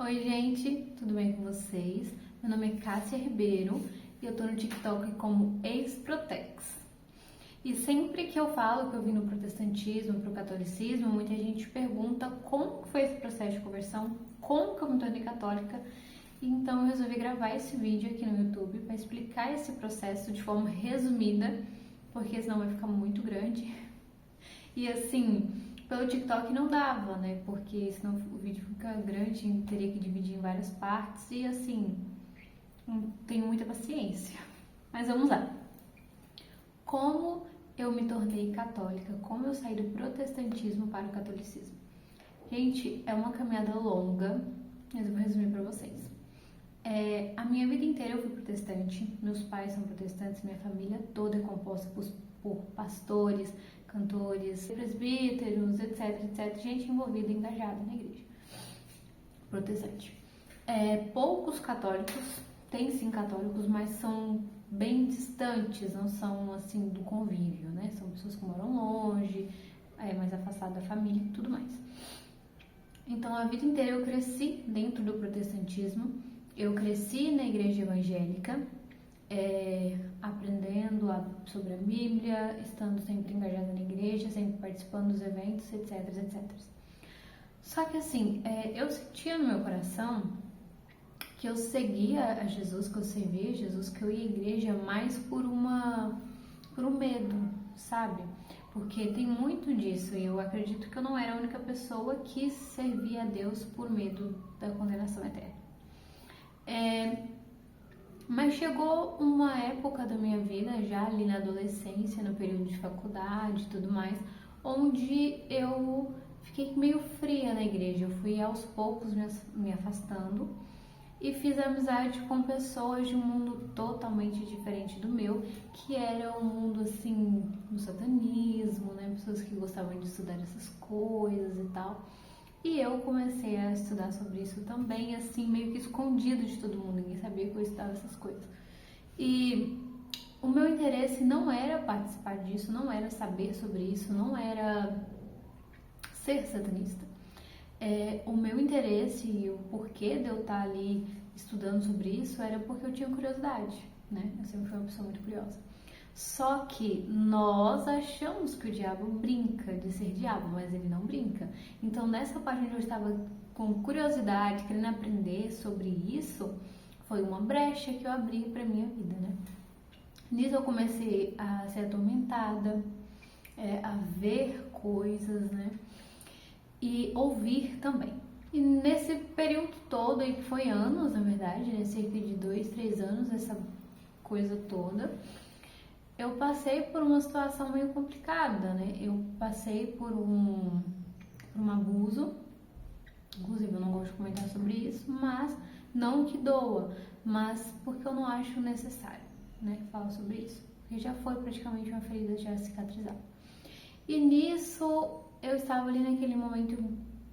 Oi, gente, tudo bem com vocês? Meu nome é Cássia Ribeiro e eu tô no TikTok como ex-Protex. E sempre que eu falo que eu vim no protestantismo, pro catolicismo, muita gente pergunta como foi esse processo de conversão, como que eu me tornei católica. Então eu resolvi gravar esse vídeo aqui no YouTube para explicar esse processo de forma resumida, porque senão vai ficar muito grande. E assim, pelo TikTok não dava, né? Porque senão o vídeo fica grande, teria que dividir em várias partes e assim, não tenho muita paciência. Mas vamos lá. Como eu me tornei católica? Como eu saí do protestantismo para o catolicismo? Gente, é uma caminhada longa, mas eu vou resumir para vocês. A minha vida inteira eu fui protestante, meus pais são protestantes, minha família toda é composta por pastores, cantores, presbíteros, etc, gente envolvida, engajada na igreja protestante. Poucos católicos, tem sim católicos, mas são bem distantes, não são assim do convívio, né? São pessoas que moram longe, mais afastadas da família e tudo mais. Então a vida inteira eu cresci dentro do protestantismo, eu cresci na igreja evangélica, aprendendo sobre a Bíblia, estando sempre engajada na igreja, sempre participando dos eventos, etc. Só que assim, eu sentia no meu coração que eu seguia a Jesus, que eu servia a Jesus, que eu ia à igreja mais por um medo, sabe? Porque tem muito disso e eu acredito que eu não era a única pessoa que servia a Deus por medo da condenação eterna. Mas chegou uma época da minha vida, já ali na adolescência, no período de faculdade e tudo mais, onde eu fiquei meio fria na igreja. Eu fui aos poucos me afastando e fiz amizade com pessoas de um mundo totalmente diferente do meu, que era um mundo assim, do satanismo, né? Pessoas que gostavam de estudar essas coisas e tal. E eu comecei a estudar sobre isso também, assim, meio que escondido de todo mundo, ninguém sabia que eu estudava essas coisas. E o meu interesse não era participar disso, não era saber sobre isso, não era ser satanista. O meu interesse e o porquê de eu estar ali estudando sobre isso era porque eu tinha curiosidade, né? Eu sempre fui uma pessoa muito curiosa. Só que nós achamos que o diabo brinca de ser diabo, mas ele não brinca. Então, nessa parte onde eu estava com curiosidade, querendo aprender sobre isso, foi uma brecha que eu abri para minha vida, né? Nisso eu comecei a ser atormentada, a ver coisas, né? E ouvir também. E nesse período todo, aí que foi anos, na verdade, né? Cerca de 2, 3 anos, essa coisa toda, eu passei por uma situação meio complicada, né? Eu passei por um abuso, inclusive eu não gosto de comentar sobre isso, mas não que doa, mas porque eu não acho necessário, né? Falar sobre isso, porque já foi praticamente uma ferida já cicatrizada. E nisso eu estava ali naquele momento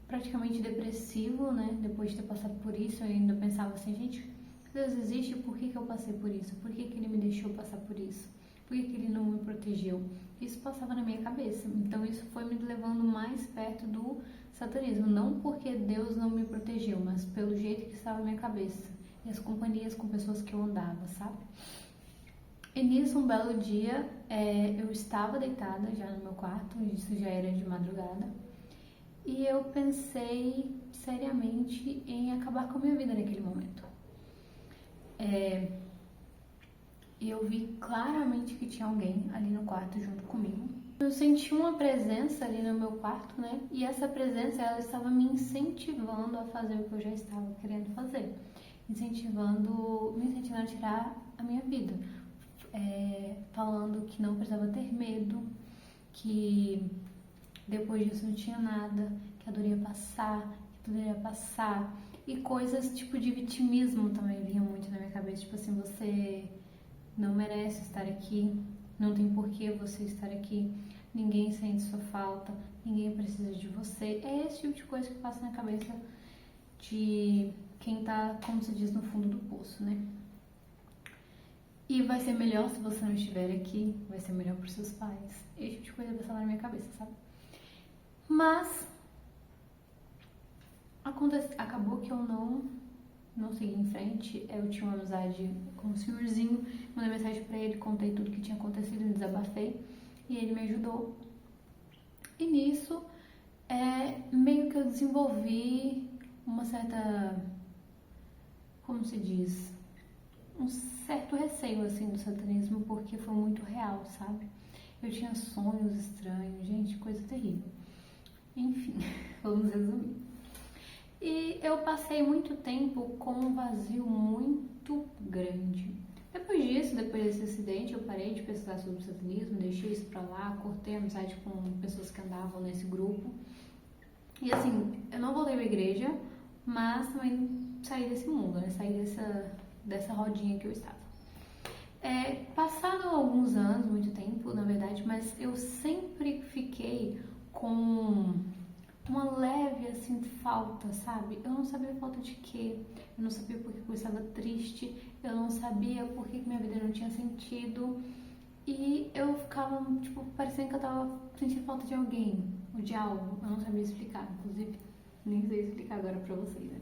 praticamente depressivo, né? Depois de ter passado por isso, eu ainda pensava assim, gente, Deus existe, por que eu passei por isso? Por que ele me deixou passar por isso? Por que ele não me protegeu? Isso passava na minha cabeça. Então isso foi me levando mais perto do satanismo. Não porque Deus não me protegeu, mas pelo jeito que estava na minha cabeça. E as companhias com pessoas que eu andava, sabe? E nisso, um belo dia, eu estava deitada já no meu quarto, isso já era de madrugada. E eu pensei seriamente em acabar com a minha vida naquele momento. E eu vi claramente que tinha alguém ali no quarto junto comigo. Eu senti uma presença ali no meu quarto, né? E essa presença, ela estava me incentivando a fazer o que eu já estava querendo fazer. Me incentivando a tirar a minha vida. Falando que não precisava ter medo, que depois disso não tinha nada, que a dor ia passar, que tudo ia passar. E coisas tipo de vitimismo também vinham muito na minha cabeça. Tipo assim, você não merece estar aqui, não tem porquê você estar aqui, ninguém sente sua falta, ninguém precisa de você. É esse tipo de coisa que passa na cabeça de quem tá, como se diz, no fundo do poço, né? E vai ser melhor se você não estiver aqui, vai ser melhor para seus pais. Esse tipo de coisa passava na minha cabeça, sabe? Mas Acabou que eu não segui em frente. Eu tinha uma amizade com o senhorzinho, mandei mensagem pra ele, contei tudo que tinha acontecido, me desabafei e ele me ajudou. E nisso, meio que eu desenvolvi uma certa, como se diz, um certo receio assim do satanismo, porque foi muito real, sabe? Eu tinha sonhos estranhos, gente, coisa terrível. Enfim, vamos resumir. E eu passei muito tempo com um vazio muito grande. Depois desse acidente, eu parei de pesquisar sobre o satanismo, deixei isso pra lá, cortei a amizade com pessoas que andavam nesse grupo. E assim, eu não voltei pra igreja, mas também saí desse mundo, né? Saí dessa rodinha que eu estava. Passaram alguns anos, muito tempo, na verdade, mas eu sempre fiquei com uma leve, assim, falta, sabe? Eu não sabia falta de quê, eu não sabia por que eu estava triste, eu não sabia por que minha vida não tinha sentido, e eu ficava, tipo, parecendo que eu tava sentindo falta de alguém, ou de algo, eu não sabia explicar, inclusive, nem sei explicar agora pra vocês, né?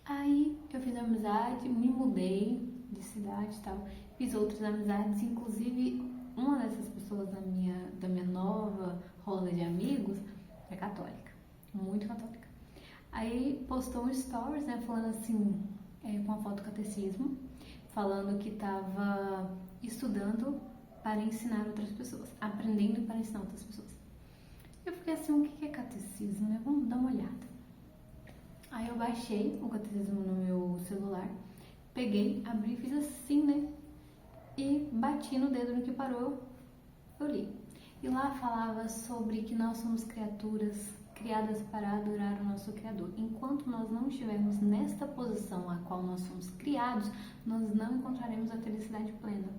Aí eu fiz amizade, me mudei de cidade e tal, fiz outras amizades, inclusive uma dessas pessoas da minha nova roda de amigos é católica, muito católica. Aí postou um stories, né, falando assim, com a foto do catecismo, falando que estava estudando para ensinar outras pessoas, aprendendo para ensinar outras pessoas. Eu fiquei assim, o que é catecismo, né? Vamos dar uma olhada. Aí eu baixei o catecismo no meu celular, peguei, abri e fiz assim, né? E bati no dedo no que parou, eu li. E lá falava sobre que nós somos criaturas criadas para adorar o nosso Criador. Enquanto nós não estivermos nesta posição a qual nós somos criados, nós não encontraremos a felicidade plena,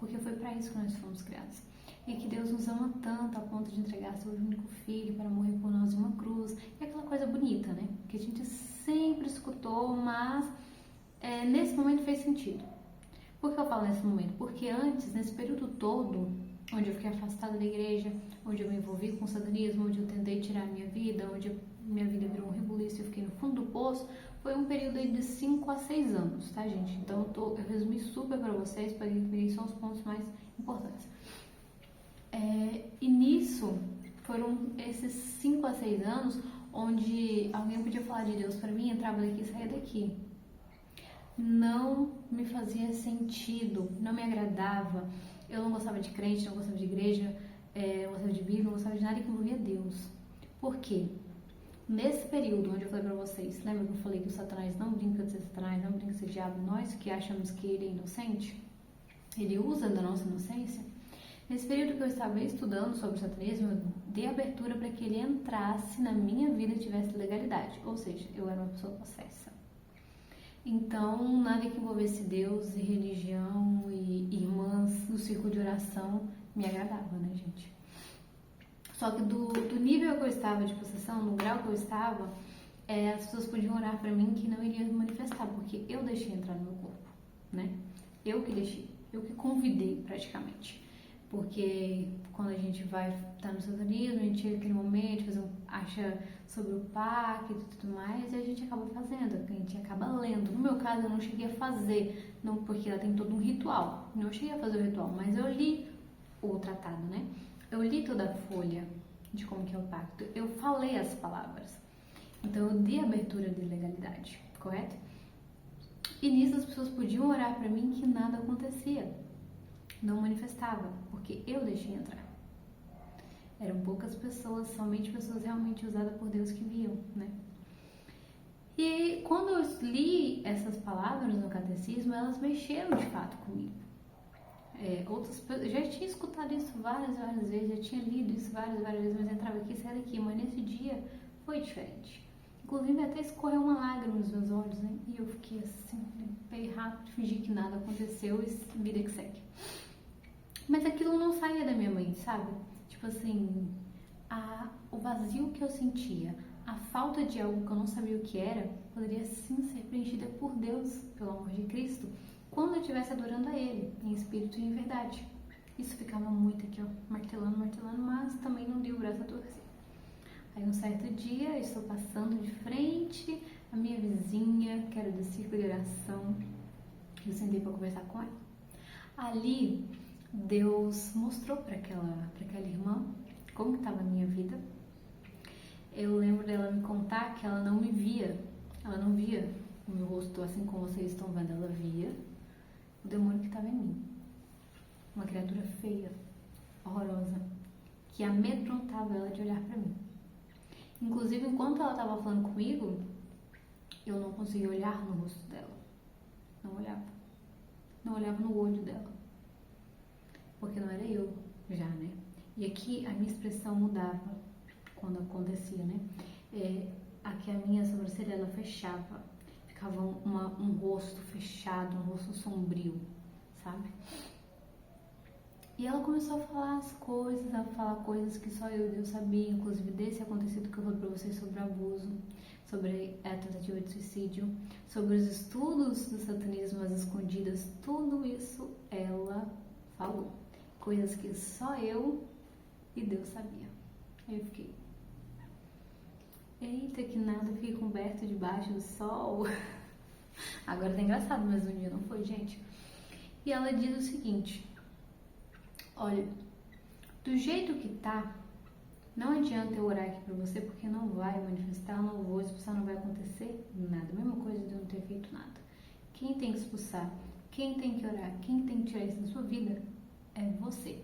porque foi para isso que nós fomos criados. E que Deus nos ama tanto a ponto de entregar seu único filho para morrer por nós em uma cruz. E aquela coisa bonita, né? Que a gente sempre escutou, mas nesse momento fez sentido. Por que eu falo nesse momento? Porque antes, nesse período todo, onde eu fiquei afastada da igreja, onde eu me envolvi com o satanismo, onde eu tentei tirar a minha vida, onde minha vida virou um rebuliço e eu fiquei no fundo do poço, foi um período aí de 5 a 6 anos, tá, gente? Então eu resumi super para vocês, peguei só os pontos mais importantes. E nisso, foram esses 5 a 6 anos onde alguém podia falar de Deus para mim, entrava daqui e saía daqui. Não me fazia sentido, não me agradava. Eu não gostava de crente, não gostava de igreja, não gostava de Bíblia, não gostava de nada que envolvia Deus. Por quê? Nesse período onde eu falei pra vocês, lembra que eu falei que o Satanás não brinca de ser Satanás, não brinca de ser diabo, nós que achamos que ele é inocente, ele usa da nossa inocência. Nesse período que eu estava estudando sobre o satanismo, eu dei abertura para que ele entrasse na minha vida e tivesse legalidade, ou seja, eu era uma pessoa possessa. Então, nada que envolvesse Deus e religião e irmãs no círculo de oração me agradava, né, gente? Só que do nível que eu estava de possessão, no grau que eu estava, as pessoas podiam orar pra mim que não iria manifestar, porque eu deixei entrar no meu corpo, né? Eu que deixei, eu que convidei praticamente. Porque quando a gente vai estar no satanismo, a gente chega aquele momento, acha sobre o pacto e tudo mais, e a gente acaba fazendo, a gente acaba lendo. No meu caso, eu não cheguei a fazer, não, porque ela tem todo um ritual. Não cheguei a fazer o ritual, mas eu li o tratado, né? Eu li toda a folha de como que é o pacto. Eu falei as palavras. Então, eu dei abertura de legalidade, correto? E nisso as pessoas podiam orar pra mim que nada acontecia. Não manifestava, porque eu deixei entrar. Eram poucas pessoas, somente pessoas realmente usadas por Deus que viam, né? E quando eu li essas palavras no catecismo, elas mexeram de fato comigo. Outras pessoas, já tinha escutado isso várias vezes, já tinha lido isso várias vezes, mas entrava aqui e saía daqui, mas nesse dia foi diferente. Inclusive até escorreu uma lágrima nos meus olhos, né? E eu fiquei assim, bem rápido, fingi que nada aconteceu e vida que segue. Mas aquilo não saía da minha mente, sabe? Tipo assim, o vazio que eu sentia, a falta de algo que eu não sabia o que era, poderia sim ser preenchida por Deus, pelo amor de Cristo, quando eu estivesse adorando a Ele, em espírito e em verdade. Isso ficava muito aqui, ó, martelando, mas também não deu braço a torcer. Aí um certo dia eu estou passando de frente à minha vizinha, que era do círculo de oração, eu sentei para conversar com ela. Ali, Deus mostrou para aquela irmã como estava a minha vida. Eu lembro dela me contar que ela não me via, ela não via o meu rosto assim como vocês estão vendo, ela via o demônio que estava em mim. Uma criatura feia, horrorosa, que amedrontava ela de olhar para mim. Inclusive, enquanto ela estava falando comigo, eu não conseguia olhar no rosto dela. Não olhava. Não olhava no olho dela. Porque não era eu já, né? E aqui a minha expressão mudava quando acontecia, né? Aqui a minha sobrancelha ela fechava. Ficava um rosto fechado, um rosto sombrio, sabe? E ela começou a falar as coisas, a falar coisas que só eu e Deus sabia, inclusive desse acontecido que eu falei pra vocês sobre abuso, sobre a tentativa de suicídio, sobre os estudos do satanismo, as escondidas, tudo isso ela falou. Coisas que só eu e Deus sabia. Aí eu fiquei, eita, que nada, eu fiquei coberto debaixo do sol. Agora tá engraçado, mas um dia não foi, gente. E ela diz o seguinte: olha, do jeito que tá, não adianta eu orar aqui pra você, porque não vai manifestar, não vou expulsar, não vai acontecer nada. A mesma coisa de eu não ter feito nada. Quem tem que expulsar, quem tem que orar, quem tem que tirar isso da sua vida é você.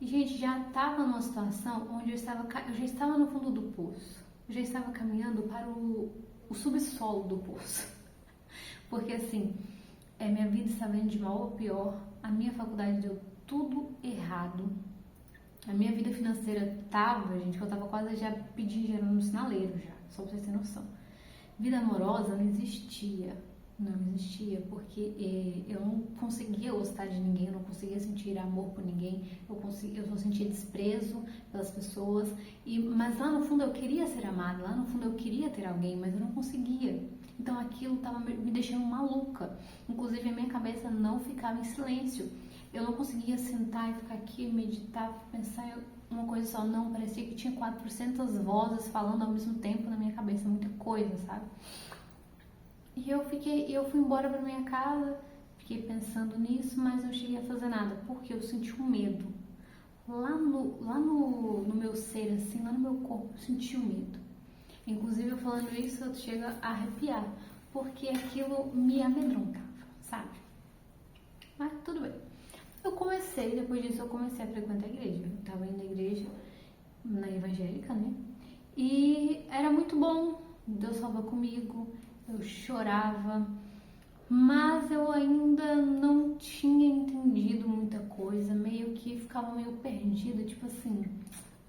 E, gente, já tava numa situação onde eu já estava no fundo do poço. Eu já estava caminhando para o subsolo do poço. Porque, assim, minha vida estava indo de mal a pior, a minha faculdade deu tudo errado. A minha vida financeira tava, gente, que eu tava quase já pedindo dinheiro no sinaleiro já, só pra vocês terem noção. Vida amorosa não existia, porque eu não conseguia gostar de ninguém, eu não conseguia sentir amor por ninguém, eu só sentia desprezo pelas pessoas, mas lá no fundo eu queria ser amada, lá no fundo eu queria ter alguém, mas eu não conseguia. Então aquilo tava me deixando maluca, inclusive a minha cabeça não ficava em silêncio. Eu não conseguia sentar e ficar aqui, meditar, pensar em uma coisa só. Não, parecia que tinha 400 vozes falando ao mesmo tempo na minha cabeça, muita coisa, sabe? E eu fui embora pra minha casa, fiquei pensando nisso, mas não cheguei a fazer nada, porque eu senti um medo. Lá no meu ser, assim, lá no meu corpo, eu senti um medo. Inclusive, eu falando isso, eu chego a arrepiar, porque aquilo me amedrontava, sabe? Mas tudo bem. Depois disso eu comecei a frequentar a igreja. Eu tava indo na igreja, na evangélica, né? E era muito bom, Deus estava comigo, eu chorava, mas eu ainda não tinha entendido muita coisa, meio que ficava meio perdida, tipo assim,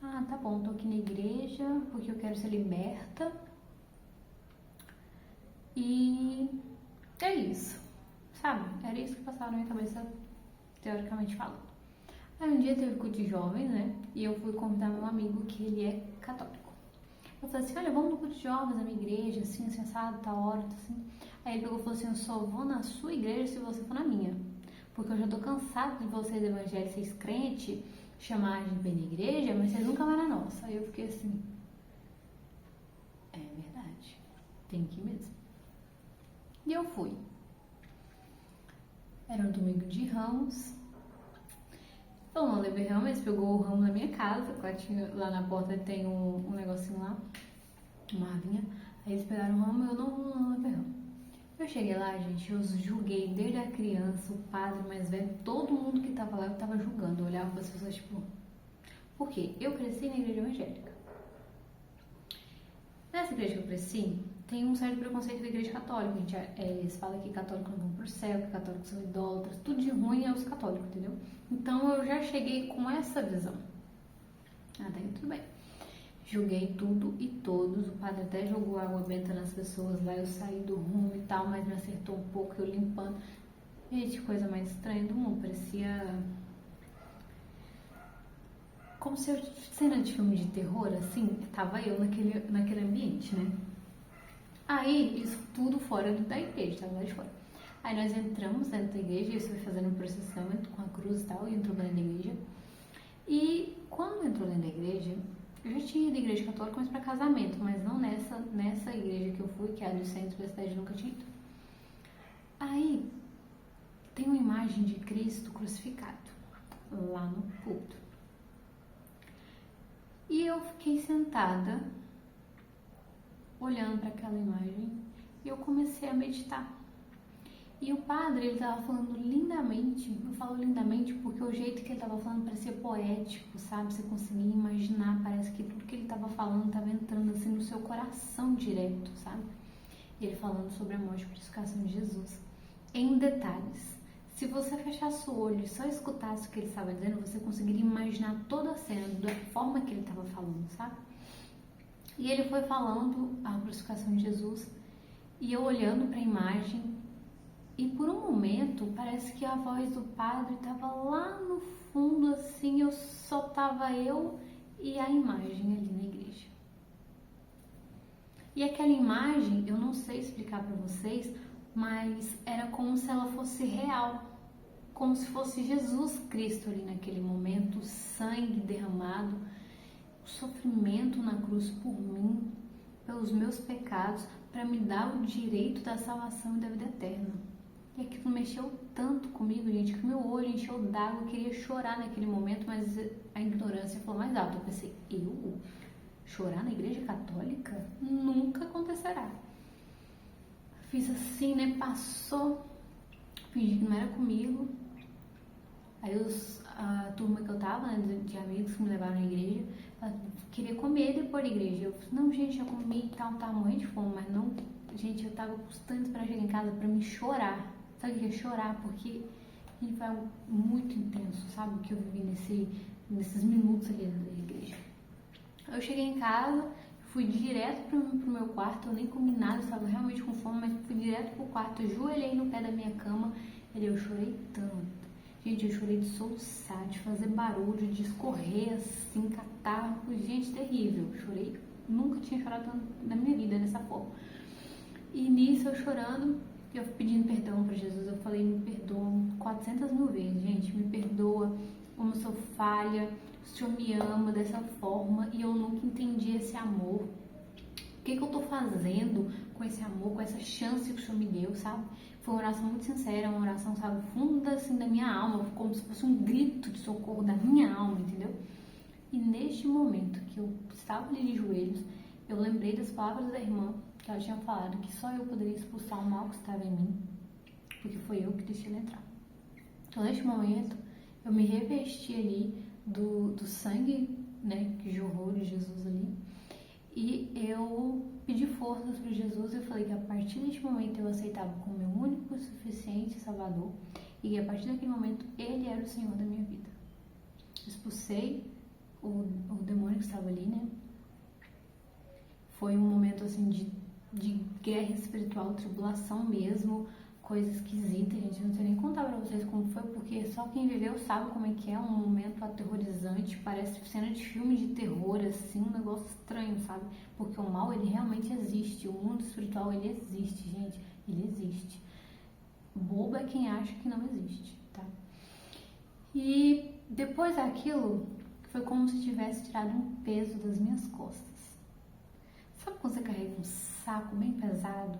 tá bom, tô aqui na igreja porque eu quero ser liberta e é isso, sabe? Era isso que passava na minha cabeça, teoricamente falando. Aí um dia teve culto de jovens, né? E eu fui convidar meu amigo que ele é católico. Eu falei assim, olha, vamos no culto de jovens, na minha igreja, assim, sensado, tá hora, assim. Aí ele pegou e falou assim, eu só vou na sua igreja se você for na minha. Porque eu já tô cansado de vocês evangélicos, vocês crentes, chamar a gente bem na igreja, mas vocês nunca vão na nossa. Aí eu fiquei assim, é verdade, tem que ir mesmo. E eu fui. Era um domingo de Ramos. Eu não levei ramo, eles pegou o ramo na minha casa, lá na porta tem um negocinho lá, uma arvinha. Aí eles pegaram o ramo e eu não levei ramo. Eu cheguei lá, gente, eu julguei desde a criança, o padre mais velho, todo mundo que tava lá eu tava julgando. Eu olhava para as pessoas tipo, por quê? Eu cresci na igreja evangélica. Nessa igreja que eu cresci, tem um certo preconceito da igreja católica. Gente, eles falam que católicos não vão pro céu, que católicos são idólatras, tudo de ruim é os católicos, entendeu? Então eu já cheguei com essa visão. Daí tudo bem. Julguei tudo e todos, o padre até jogou água benta nas pessoas lá, eu saí do rumo e tal, mas me acertou um pouco, eu limpando. Gente, coisa mais estranha do mundo, parecia como se eu cena de filme de terror, assim, tava eu naquele ambiente, né? Aí, isso tudo fora da igreja, tava lá de fora. Aí nós entramos dentro da igreja, isso foi fazendo um processamento com a cruz e tal, e entrou dentro da igreja. E quando entrou dentro da igreja, Eu já tinha ido à igreja católica, mas para casamento, mas não nessa igreja que eu fui, que é a do centro da cidade, eu nunca tinha ido. Aí, tem uma imagem de Cristo crucificado lá no culto. E eu fiquei sentada, olhando para aquela imagem, e eu comecei a meditar. E o padre, ele estava falando lindamente, eu falo lindamente porque o jeito que ele estava falando parecia poético, sabe? Você conseguia imaginar, parece que tudo que ele estava falando estava entrando assim no seu coração direto, sabe? Ele falando sobre a morte e crucificação de Jesus, em detalhes. Se você fechasse o olho e só escutasse o que ele estava dizendo, você conseguiria imaginar toda a cena da forma que ele estava falando, sabe? E ele foi falando a crucificação de Jesus, e eu olhando para a imagem, e por um momento, parece que a voz do padre estava lá no fundo, assim, só tava eu e a imagem ali na igreja. E aquela imagem, eu não sei explicar para vocês, mas era como se ela fosse real. Como se fosse Jesus Cristo ali naquele momento, o sangue derramado, o sofrimento na cruz por mim, pelos meus pecados, para me dar o direito da salvação e da vida eterna. E aquilo mexeu tanto comigo, gente, que meu olho encheu d'água, eu queria chorar naquele momento, mas a ignorância falou mais alto. Eu pensei, eu chorar na igreja católica? Nunca acontecerá. Fiz assim, né, passou, fingi que não era comigo. Aí a turma que eu tava, né, de amigos que me levaram na igreja, queria comer depois da igreja. Eu falei, não, gente, já comi e tal, tava morrendo de fome, mas não, gente, eu tava custando para chegar em casa para me chorar. Sabe o que é chorar? Porque foi algo muito intenso, sabe? O que eu vivi nesses minutos ali da igreja. Eu cheguei em casa, fui direto pro meu quarto, eu nem comi nada, estava realmente com fome, mas fui direto pro quarto, ajoelhei no pé da minha cama, e eu chorei tanto. Gente, eu chorei de soluçar, de fazer barulho, de escorrer assim, catarro, gente, terrível. Chorei, nunca tinha chorado tanto na minha vida dessa forma. E nisso eu chorando, eu pedindo perdão para Jesus, eu falei, me perdoa 400 mil vezes, gente, me perdoa, como eu sou falha, o Senhor me ama dessa forma e eu nunca entendi esse amor. O que eu tô fazendo com esse amor, com essa chance que o Senhor me deu, sabe? Foi uma oração muito sincera, uma oração, sabe, funda assim da minha alma, como se fosse um grito de socorro da minha alma, entendeu? E neste momento que eu estava ali de joelhos, eu lembrei das palavras da irmã, que ela tinha falado que só eu poderia expulsar o mal que estava em mim, porque foi eu que deixei ele entrar. Então, neste momento, eu me revesti ali do sangue, né, que jorrou de Jesus ali, e eu pedi forças para Jesus. Eu falei que a partir deste momento eu aceitava como meu único, suficiente Salvador, e que a partir daquele momento Ele era o Senhor da minha vida. Expulsei o demônio que estava ali, né? Foi um momento assim de guerra espiritual, tribulação mesmo, coisa esquisita, gente. Eu não sei nem contar pra vocês como foi, porque só quem viveu sabe como é que é, um momento aterrorizante, parece cena de filme de terror, assim, um negócio estranho, sabe? Porque o mal, ele realmente existe, o mundo espiritual, ele existe, gente, ele existe. Bobo é quem acha que não existe, tá? E depois daquilo, foi como se tivesse tirado um peso das minhas costas. Sabe quando você carrega um saco bem pesado?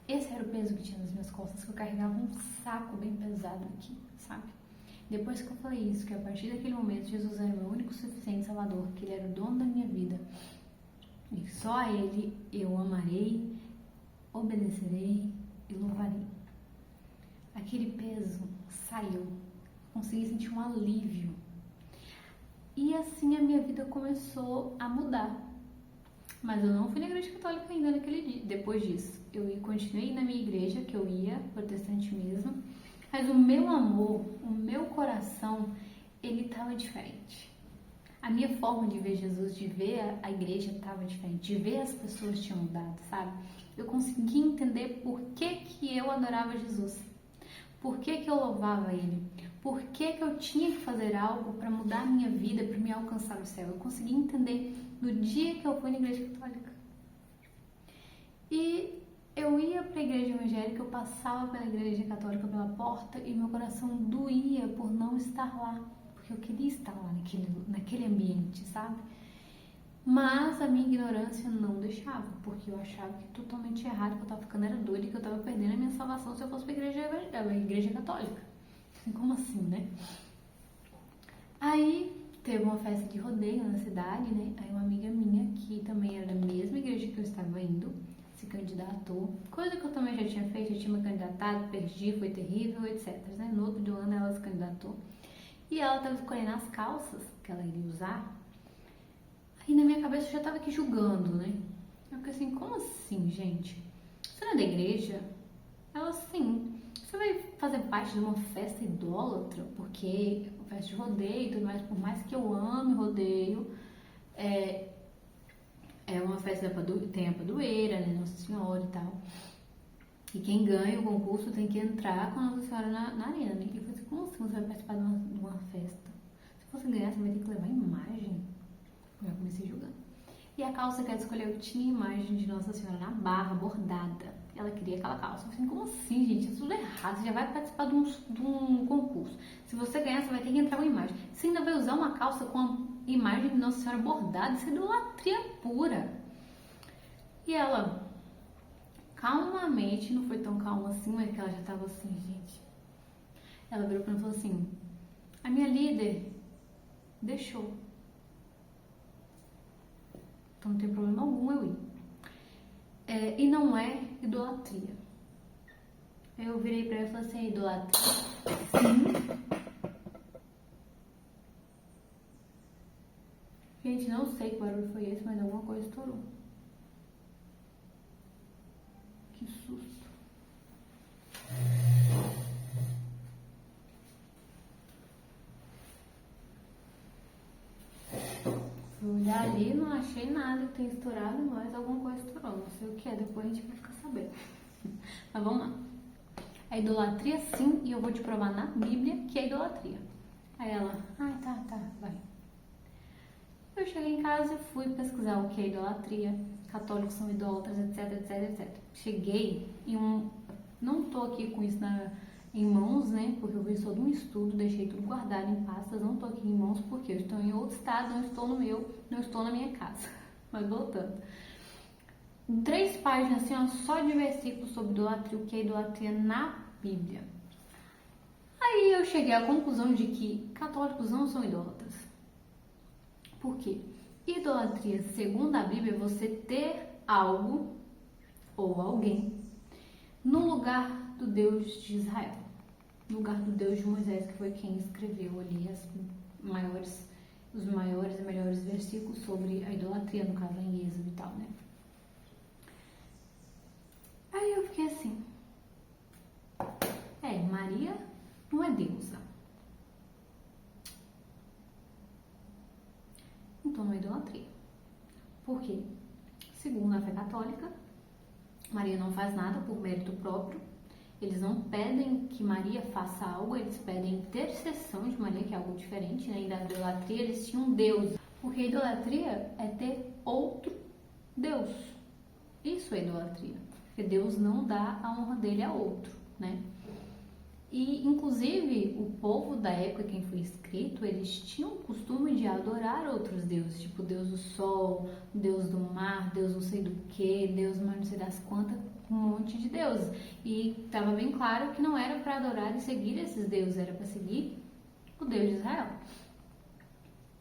Esse era o peso que tinha nas minhas costas, que eu carregava um saco bem pesado aqui, sabe? Depois que eu falei isso, que a partir daquele momento Jesus era o meu único suficiente Salvador, que Ele era o dono da minha vida, e só a Ele eu amarei, obedecerei e louvarei. Aquele peso saiu, consegui sentir um alívio. E assim a minha vida começou a mudar. Mas eu não fui na igreja católica ainda naquele dia. Depois disso, eu continuei na minha igreja, que eu ia, protestante mesmo. Mas o meu amor, o meu coração, ele estava diferente. A minha forma de ver Jesus, de ver a igreja estava diferente. De ver as pessoas tinham mudado, sabe? Eu consegui entender por que eu adorava Jesus. Por que eu louvava Ele? Por que eu tinha que fazer algo para mudar a minha vida, para me alcançar o céu? Eu consegui entender no dia que eu fui na igreja católica. E eu ia para a igreja evangélica, eu passava pela igreja católica pela porta e meu coração doía por não estar lá, porque eu queria estar lá naquele ambiente, sabe? Mas a minha ignorância não deixava, porque eu achava que totalmente errado, que eu tava ficando era doida e que eu tava perdendo a minha salvação se eu fosse pra igreja católica. Como assim, né? Aí teve uma festa de rodeio na cidade, né? Aí uma amiga minha, que também era da mesma igreja que eu estava indo, se candidatou. Coisa que eu também já tinha feito, eu tinha me candidatado, perdi, foi terrível, etc. Né? No outro ano ela se candidatou. E ela estava escolhendo as calças que ela iria usar. Aí na minha cabeça eu já estava aqui julgando, né? Eu fiquei assim, como assim, gente? Você não é da igreja? Ela, sim. Você vai fazer parte de uma festa idólatra? Porque festa de rodeio e tudo mais, por mais que eu ame rodeio, é uma festa, tem a padroeira, né? Nossa Senhora e tal. E quem ganha o concurso tem que entrar com a Nossa Senhora na arena, né? E eu falei assim, como assim você vai participar de uma festa? Se você ganhar, você vai ter que levar imagem. Eu comecei julgando. E a calça que ela escolheu tinha imagem de Nossa Senhora na barra, bordada. Ela queria aquela calça. Eu falei assim, como assim, gente? Isso é tudo errado. Você já vai participar de um concurso. Se você ganhar, você vai ter que entrar com imagem. Você ainda vai usar uma calça com a imagem de Nossa Senhora bordada. Isso é idolatria pura. E ela, calmamente, não foi tão calma assim, mas que ela já tava assim, gente. Ela virou pra mim e falou assim, a minha líder deixou. Então não tem problema algum eu ir. E não é idolatria. Eu virei pra ela e falei assim, é idolatria? Sim. Gente, não sei que barulho foi esse, mas alguma coisa estourou. Que susto. Fui olhar ali, não achei nada que tenha estourado, mas alguma coisa estourou. Não sei o que é, depois a gente vai ficar sabendo. Mas vamos lá. É idolatria sim, e eu vou te provar na Bíblia que é idolatria. Aí ela, tá, vai. Eu cheguei em casa e fui pesquisar o que é idolatria, católicos são idólatras, etc. Cheguei em não tô aqui com isso em mãos, né, porque eu fiz todo um estudo, deixei tudo guardado em pastas, não tô aqui em mãos porque eu estou em outro estado, não estou no meu, não estou na minha casa. Mas voltando. 3 páginas assim, ó, só de versículos sobre idolatria, o que é idolatria na Bíblia. Aí eu cheguei à conclusão de que católicos não são idólatras. Por quê? Idolatria, segundo a Bíblia, é você ter algo ou alguém no lugar do Deus de Israel, no lugar do Deus de Moisés, que foi quem escreveu ali os maiores e melhores versículos sobre a idolatria, no caso em Êxodo e tal, né? Aí eu fiquei assim, Maria não é deusa. Então não é idolatria. Por quê? Segundo a fé católica, Maria não faz nada por mérito próprio. Eles não pedem que Maria faça algo, eles pedem intercessão de Maria, que é algo diferente, né? E da idolatria eles tinham um Deus. Porque a idolatria é ter outro Deus. Isso é idolatria. Porque Deus não dá a honra dele a outro, né? E, inclusive, o povo da época, quem foi escrito, eles tinham o costume de adorar outros deuses, tipo Deus do sol, Deus do mar, Deus não sei do que, Deus mais não sei das quantas, um monte de deuses. E estava bem claro que não era para adorar e seguir esses deuses, era para seguir o Deus de Israel.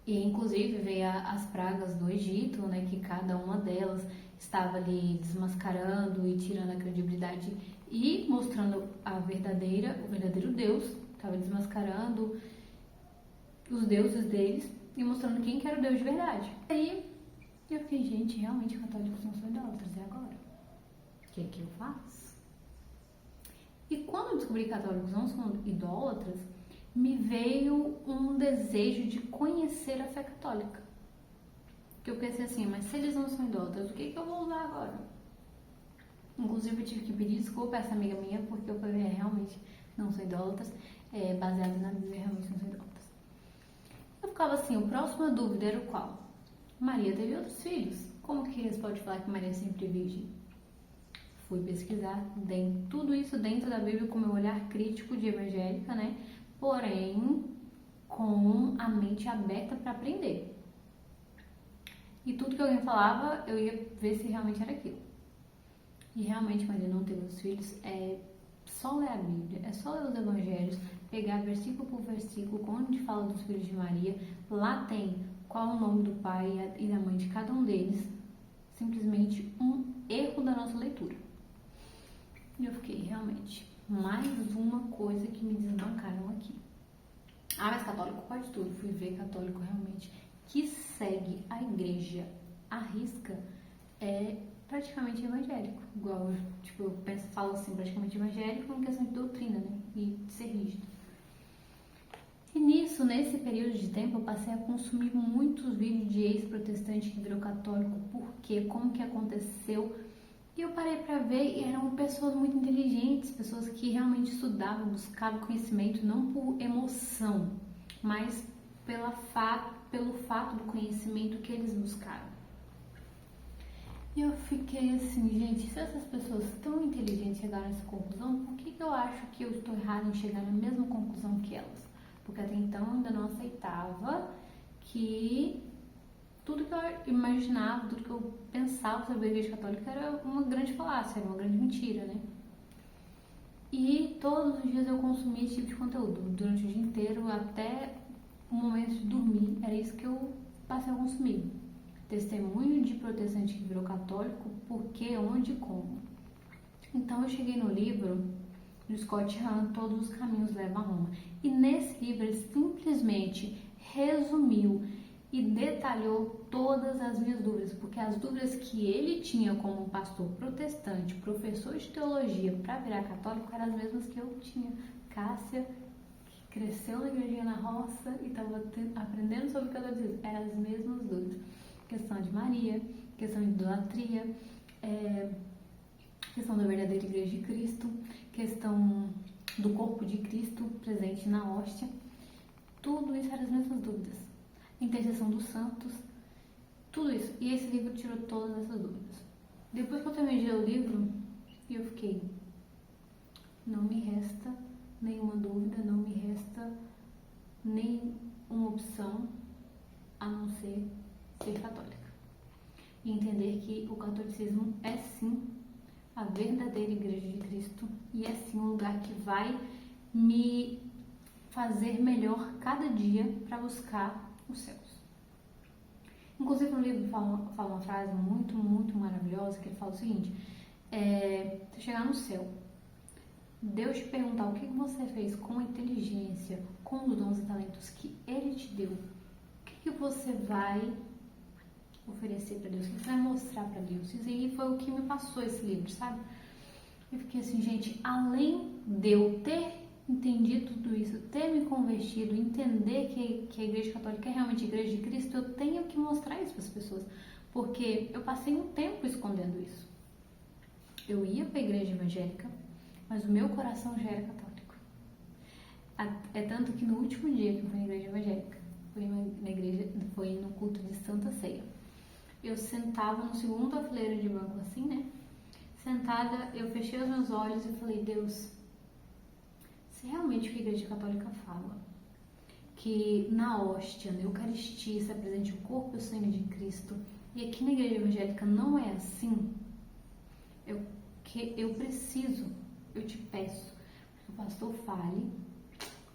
E, inclusive, veio as pragas do Egito, né, que cada uma delas estava ali desmascarando e tirando a credibilidade e mostrando o verdadeiro Deus, estava desmascarando os deuses deles e mostrando quem que era o Deus de verdade. Aí eu fiquei, gente, realmente católicos não são idólatras, e agora? O que é que eu faço? E quando eu descobri que católicos não são idólatras, me veio um desejo de conhecer a fé católica. Que eu pensei assim, mas se eles não são idólatras, o que eu vou usar agora? Inclusive eu tive que pedir desculpa a essa amiga minha, porque eu falei, realmente não são idólatras, baseado na Bíblia, realmente não são idólatras. Eu ficava assim, a próxima dúvida era o qual? Maria teve outros filhos, como que eles podem falar que Maria é sempre virgem? Fui pesquisar tudo isso dentro da Bíblia com meu olhar crítico de evangélica, né? Porém, com a mente aberta para aprender. E tudo que alguém falava, eu ia ver se realmente era aquilo. E realmente Maria não teve os filhos, é só ler a Bíblia, é só ler os evangelhos, pegar versículo por versículo, onde fala dos filhos de Maria, lá tem qual é o nome do pai e da mãe de cada um deles, simplesmente um erro da nossa leitura. E eu fiquei, realmente, mais uma coisa que me desbancaram aqui. Ah, mas católico pode tudo. Fui ver católico realmente que segue a igreja à risca é praticamente evangélico. Igual, tipo, eu falo assim, praticamente evangélico em questão de doutrina, né? E de ser rígido. E nisso, nesse período de tempo, eu passei a consumir muitos vídeos de ex-protestante que virou católico. Por quê? Como que aconteceu? E eu parei para ver e eram pessoas muito inteligentes, pessoas que realmente estudavam, buscavam conhecimento, não por emoção, mas pelo fato do conhecimento que eles buscaram. E eu fiquei assim, gente, se essas pessoas tão inteligentes chegaram a essa conclusão, por que eu acho que eu estou errada em chegar na mesma conclusão que elas? Porque até então eu ainda não aceitava que tudo que eu imaginava, tudo que eu pensava sobre a Igreja Católica era uma grande falácia, era uma grande mentira, né? E todos os dias eu consumia esse tipo de conteúdo, durante o dia inteiro, até o momento de dormir, era isso que eu passei a consumir. Testemunho de protestante que virou católico, por que, onde e como. Então eu cheguei no livro do Scott Hahn, Todos os Caminhos Levam a Roma. E nesse livro ele simplesmente resumiu e detalhou todas as minhas dúvidas, porque as dúvidas que ele tinha como pastor protestante, professor de teologia para virar católico, eram as mesmas que eu tinha. Cássia, que cresceu na igrejinha na roça e estava aprendendo sobre o catolicismo, eram as mesmas dúvidas. Questão de Maria, questão de idolatria, questão da verdadeira igreja de Cristo, questão do corpo de Cristo presente na hóstia, tudo isso eram as mesmas dúvidas. Intercessão dos santos, tudo isso. E esse livro tirou todas essas dúvidas. Depois que eu terminei de ler o livro, eu fiquei, não me resta nenhuma dúvida, não me resta nenhuma opção a não ser católica. E entender que o catolicismo é sim a verdadeira igreja de Cristo e é sim um lugar que vai me fazer melhor cada dia para buscar os céus. Inclusive no livro fala uma frase muito, muito maravilhosa, que ele fala o seguinte: você chegar no céu, Deus te perguntar o que você fez com a inteligência, com os dons e talentos que Ele te deu, o que você vai oferecer para Deus, o que você vai mostrar para Deus? Isso aí foi o que me passou esse livro, sabe? Eu fiquei assim, gente, além de eu ter entendido tudo isso, ter me convertido, entender que a Igreja Católica é realmente a Igreja de Cristo, eu tenho que mostrar isso para as pessoas, porque eu passei um tempo escondendo isso. Eu ia para a igreja evangélica, mas o meu coração já era católico. É tanto que no último dia que eu fui na igreja evangélica, foi no culto de Santa Ceia. Eu sentava no segundo fileira de banco assim, né? Sentada, eu fechei os meus olhos e falei, Deus, se realmente o que a Igreja Católica fala, que na hóstia, na Eucaristia, se apresente o corpo e o sangue de Cristo, e aqui na Igreja Evangélica não é assim, eu te peço, que o pastor fale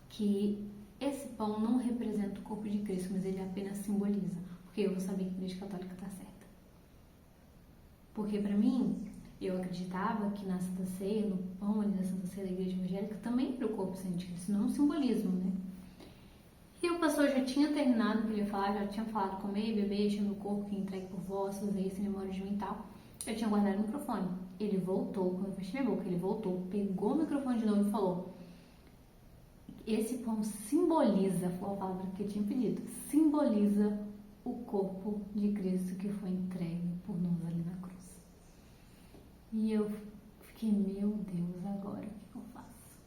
que esse pão não representa o corpo de Cristo, mas ele apenas simboliza, porque eu vou saber que a Igreja Católica está certa. Porque para mim, eu acreditava que na Santa Ceia, no pão ali da Santa Ceia da Igreja Evangélica, também era o corpo e sangue de Cristo, não um simbolismo, né? E o pastor já tinha terminado o que ele ia falar, já tinha falado comer, beber, este é meu corpo que é entregue por vós, fazer isso em memória de mim e tal. Eu tinha guardado o microfone. Ele voltou, quando eu fechei minha boca, ele voltou, pegou o microfone de novo e falou: esse pão simboliza, foi a palavra que eu tinha pedido, simboliza o corpo de Cristo que foi entregue por nós ali na cruz. E eu fiquei, meu Deus, agora o que eu faço?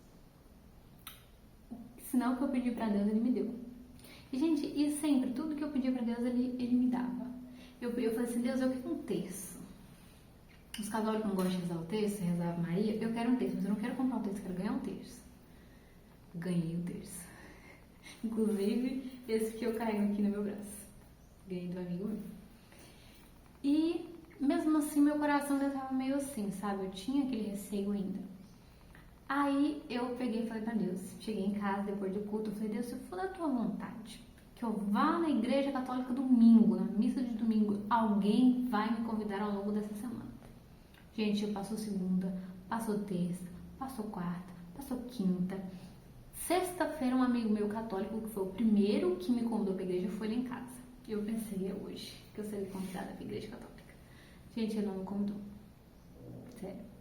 O sinal que eu pedi pra Deus, ele me deu. E, gente, e sempre, tudo que eu pedia pra Deus, ele me dava. Eu falei assim, Deus, eu quero um terço. Os católicos não gostam de rezar o terço, rezar a Maria, eu quero um terço, mas eu não quero comprar um terço, eu quero ganhar um terço. Ganhei o terço. Inclusive, esse que eu carrego aqui no meu braço. Ganhei do amigo meu. E mesmo assim meu coração ainda tava meio assim, sabe? Eu tinha aquele receio ainda. Aí eu peguei e falei pra Deus, cheguei em casa depois do culto, eu falei, Deus, se for da tua vontade, que eu vá na igreja católica domingo, na missa de domingo, alguém vai me convidar ao longo dessa semana. Gente, passou segunda, passou terça, passou quarta, passou quinta. Sexta-feira, um amigo meu católico, que foi o primeiro que me convidou pra igreja, foi lá em casa. Eu pensei, é hoje que eu serei convidada pra igreja católica. Gente, ele não me convidou. Sério.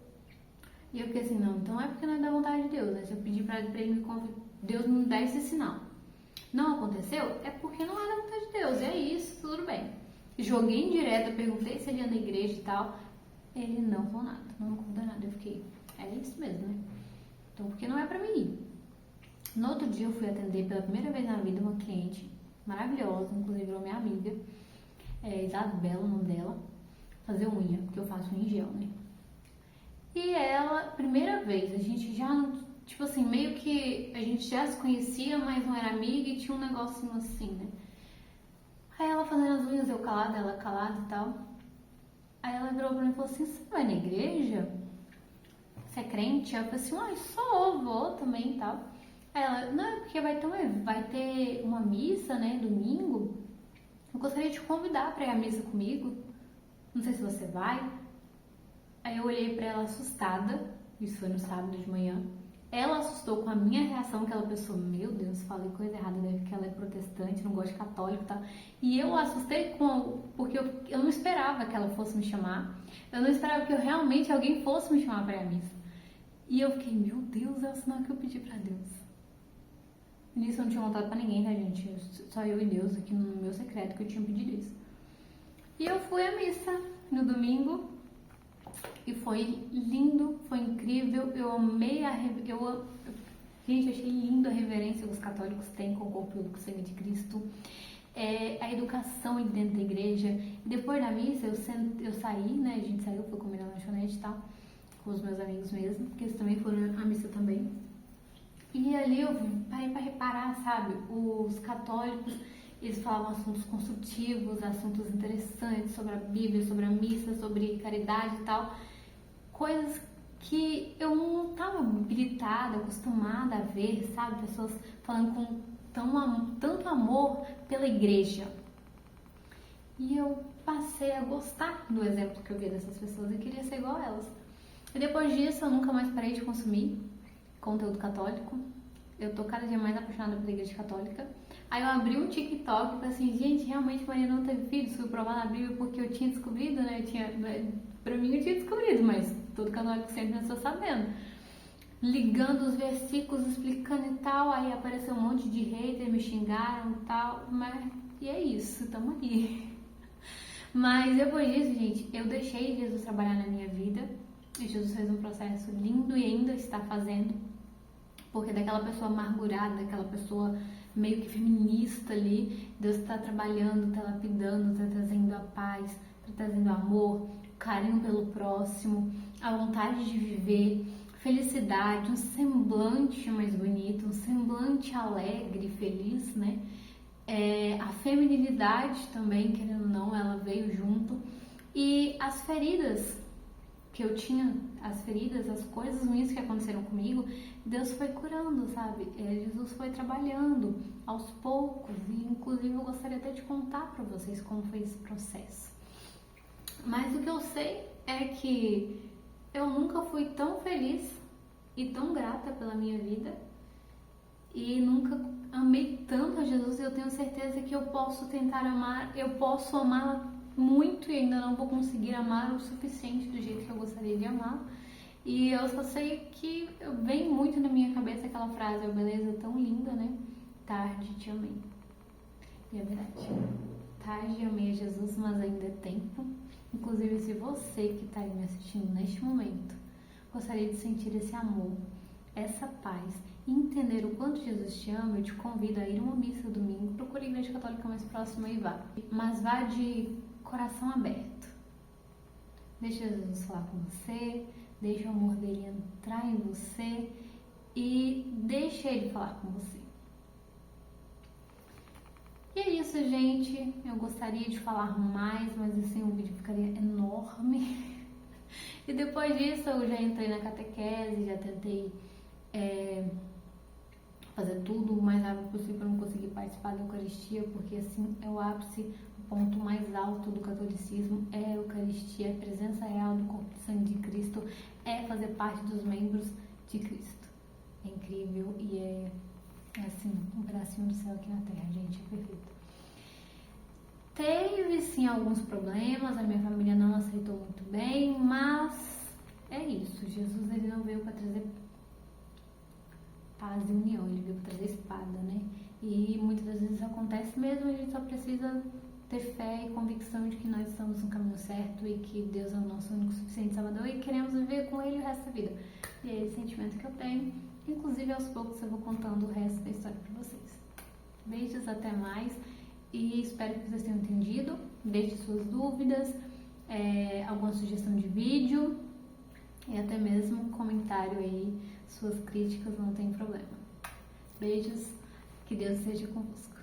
E eu fiquei assim, não, então é porque não é da vontade de Deus, né? Se eu pedir pra ele me convidar, Deus me dá esse sinal. Não aconteceu, é porque não é da vontade de Deus, é isso, tudo bem. Joguei em direto, perguntei se ele ia na igreja e tal. Ele não falou nada, não me convidou nada. Eu fiquei, é isso mesmo, né? Então, porque não é pra mim ir. No outro dia eu fui atender pela primeira vez na vida uma cliente maravilhosa, inclusive virou minha amiga, Isabela, o nome dela, fazer unha, porque eu faço unha em gel, né? E ela, primeira vez, a gente já não, tipo assim, meio que a gente já se conhecia, mas não era amiga e tinha um negocinho assim, né? Aí ela fazendo as unhas, eu calada, ela calada e tal. Aí ela virou pra mim e falou assim, você vai na igreja? Você é crente? Aí eu falei assim, uai, sou, vou também e tal. Aí ela, não, é porque vai ter uma missa, né, domingo. Eu gostaria de te convidar pra ir à missa comigo. Não sei se você vai. Aí eu olhei pra ela assustada, isso foi no sábado de manhã. Ela assustou com a minha reação, que ela pensou, meu Deus, falei coisa errada, deve que ela é protestante, não gosta de católico e tal. E eu assustei porque eu não esperava que ela fosse me chamar. Eu não esperava que realmente alguém fosse me chamar pra ir à missa. E eu fiquei, meu Deus, é o sinal que eu pedi pra Deus. Nisso eu não tinha contado pra ninguém, tá, gente? Só eu e Deus aqui no meu secreto que eu tinha pedido isso. E eu fui à missa no domingo. E foi lindo, foi incrível, eu amei gente, eu achei lindo a reverência que os católicos têm com o corpo e o sangue de Cristo, a educação dentro da igreja. E depois da missa eu saí, né, a gente saiu, foi comer na lanchonete e tal, com os meus amigos mesmo, porque eles também foram à missa também. E ali eu parei pra reparar, sabe, os católicos, eles falavam assuntos construtivos, assuntos interessantes sobre a Bíblia, sobre a missa, sobre caridade e tal. Coisas que eu não estava habilitada, acostumada a ver, sabe? Pessoas falando com tanto amor pela igreja. E eu passei a gostar do exemplo que eu via dessas pessoas e queria ser igual a elas. E depois disso eu nunca mais parei de consumir conteúdo católico. Eu tô cada dia mais apaixonada pela igreja católica. Aí eu abri um TikTok e falei assim, gente, realmente Maria não teve filhos, fui provar na Bíblia porque eu tinha descobrido, né? Pra mim eu tinha descobrido, mas todo católico sempre nasceu sabendo. Ligando os versículos, explicando e tal, aí apareceu um monte de hater, me xingaram e tal, mas e é isso, tamo aí. Mas depois disso, gente, eu deixei Jesus trabalhar na minha vida, e Jesus fez um processo lindo e ainda está fazendo, porque daquela pessoa amargurada, daquela pessoa meio que feminista ali, Deus está trabalhando, está lapidando, está trazendo a paz, está trazendo amor, carinho pelo próximo, a vontade de viver, felicidade, um semblante mais bonito, um semblante alegre, feliz, né? A feminilidade também, querendo ou não, ela veio junto. E as feridas que eu tinha, as feridas, as coisas ruins que aconteceram comigo, Deus foi curando, sabe? Jesus foi trabalhando aos poucos. E inclusive eu gostaria até de contar pra vocês como foi esse processo. Mas o que eu sei é que eu nunca fui tão feliz e tão grata pela minha vida e nunca amei tanto a Jesus. Eu tenho certeza que eu posso tentar amar, eu posso amá-la muito e ainda não vou conseguir amar o suficiente do jeito que eu gostaria de amar. E eu só sei que vem muito na minha cabeça aquela frase, a beleza tão linda, né? Tarde te amei. E é verdade. Tarde amei a Jesus, mas ainda é tempo. Inclusive, se você que está aí me assistindo neste momento gostaria de sentir esse amor, essa paz e entender o quanto Jesus te ama, eu te convido a ir a uma missa domingo. Procure a igreja católica mais próxima e vá. Mas vá de coração aberto. Deixa Jesus falar com você, deixa o amor dele entrar em você e deixa ele falar com você. E é isso, gente. Eu gostaria de falar mais, mas assim o vídeo ficaria enorme. E depois disso eu já entrei na catequese, já tentei fazer tudo o mais rápido possível para não conseguir participar da Eucaristia, porque assim é o ápice, o ponto mais alto do catolicismo é a Eucaristia, é a presença real do corpo e sangue de Cristo, é fazer parte dos membros de Cristo. É incrível e é assim, um pedacinho do céu aqui na terra, gente, é perfeito. Teve sim alguns problemas, a minha família não aceitou muito bem, mas é isso, Jesus ele não veio para trazer paz e união, ele veio para trazer espada, né? E muitas das vezes acontece mesmo, a gente só precisa ter fé e convicção de que nós estamos no caminho certo e que Deus é o nosso único suficiente Salvador e queremos viver com Ele o resto da vida. E é esse sentimento que eu tenho. Inclusive, aos poucos eu vou contando o resto da história para vocês. Beijos, até mais e espero que vocês tenham entendido. Deixe suas dúvidas, alguma sugestão de vídeo e até mesmo comentário aí, suas críticas, não tem problema. Beijos, que Deus seja convosco.